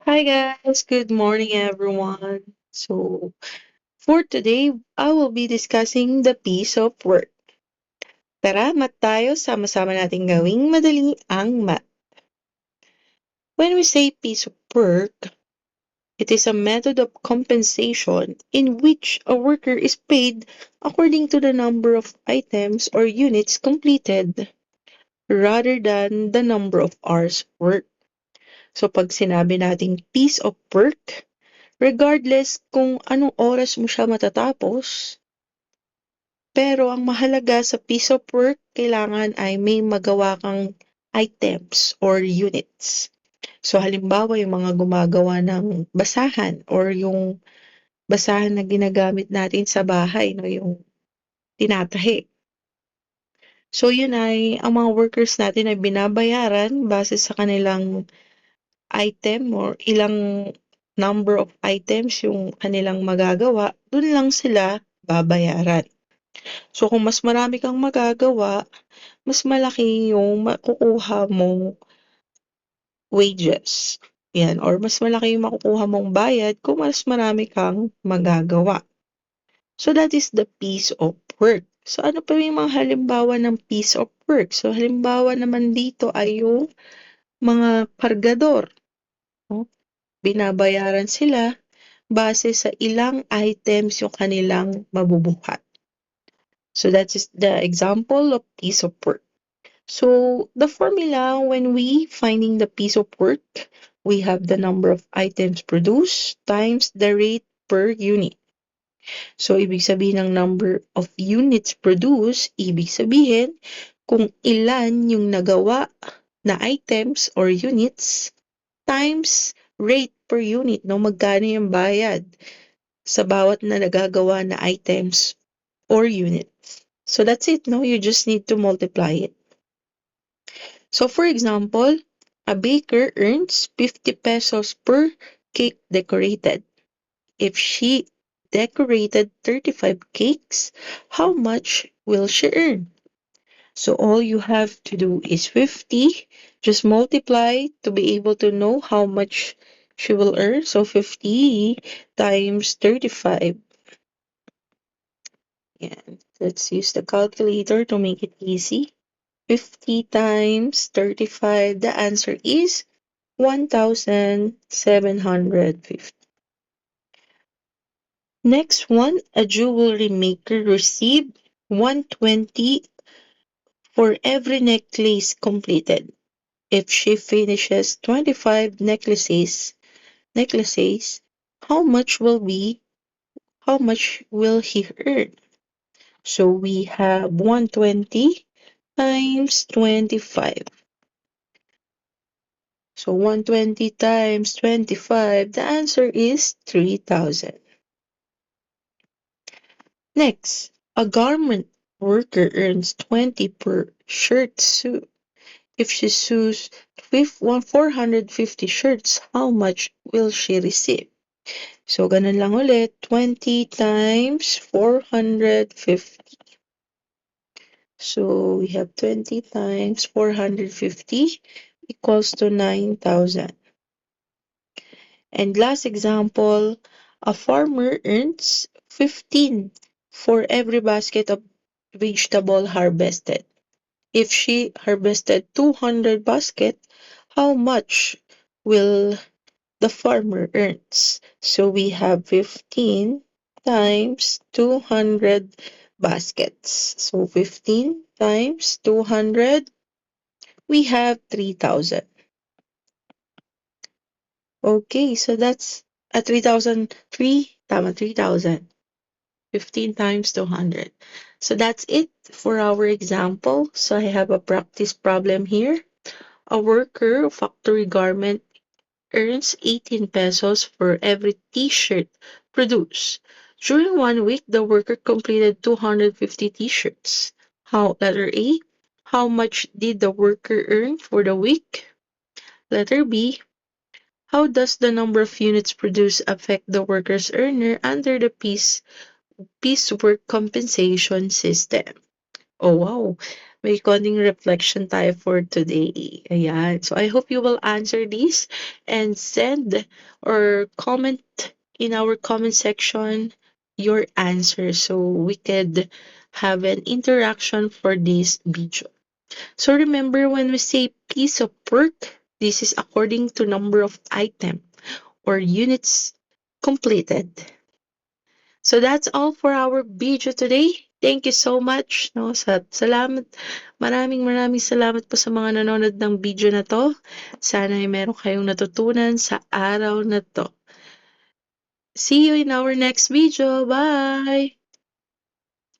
Hi guys, good morning everyone. For today, I will be discussing the piece of work. Tara, mat tayo, sama-sama nating gawing madali ang math. When we say piece of work, it is a method of compensation in which a worker is paid according to the number of items or units completed rather than the number of hours worked. So pag sinabi nating piece of work, regardless kung anong oras mo siya matatapos, pero ang mahalaga sa piece of work, kailangan ay may magawa kang items or units. So halimbawa yung mga gumagawa ng basahan or yung basahan na ginagamit natin sa bahay, no, yung tinatahi. So yun ay ang mga workers natin ay binabayaran base sa kanilang item or ilang number of items yung kanilang magagawa, dun lang sila babayaran. So kung mas marami kang magagawa, mas malaki yung makukuha mong wages. Yan, or mas malaki yung makukuha mong bayad kung mas marami kang magagawa. So that is the piece of work. So ano pa yung mga halimbawa ng piece of work? So halimbawa naman dito ay yung mga kargador. No? Binabayaran sila base sa ilang items yung kanilang mabubuhat. So that is the example of piece of work. So the formula when we finding the piece of work, we have the number of items produced times the rate per unit. So ibig sabihin ng number of units produced, ibig sabihin kung ilan yung nagawa na items or units times rate per unit, no? Magkano yung bayad sa bawat na nagagawa na items or units. So that's it, no? You just need to multiply it. So for example, a baker earns 50 pesos per cake decorated. If she decorated 35 cakes, how much will she earn? So all you have to do is 50, just multiply to be able to know how much she will earn. So 50 times 35. Yeah, let's use the calculator to make it easy. 50 times 35, the answer is 1,750. Next one, a jewelry maker received 120 for every necklace completed. If she finishes 25 necklaces, how much will be how much will he earn? So we have 120 times 25. So 120 times 25, the answer is 3,000. Next, a garment worker earns 20 per shirt sew. If she sews 450 shirts, how much will she receive? So, ganun lang ulit. 20 times 450. So, we have 20 times 450 equals to 9,000. And last example, a farmer earns 15 for every basket of vegetable harvested. If she harvested 200 baskets, how much will the farmer earns? So we have 15 times 200 baskets. So 15 times 200, we have 3,000. Okay, so that's 3,003. Tama, 3,000. 15 times 200. So that's it for our example. So I have a practice problem here. A worker of factory garment earns 18 pesos for every t-shirt produced. During 1 week, the worker completed 250 t-shirts. Letter A, how much did the worker earn for the week? Letter B, how does the number of units produced affect the worker's earner under the piecework compensation system? Oh wow. may konting reflection tayo for today. Ayan. So, I hope you will answer this and send or comment in our comment section your answer so we could have an interaction for this video. So, remember when we say piece of work, this is according to number of item or units completed. So that's all for our video today. Thank you so much. No, salamat. Maraming salamat po sa mga nanonood ng video na to. Sana ay meron kayong natutunan sa araw na to. See you in our next video. Bye!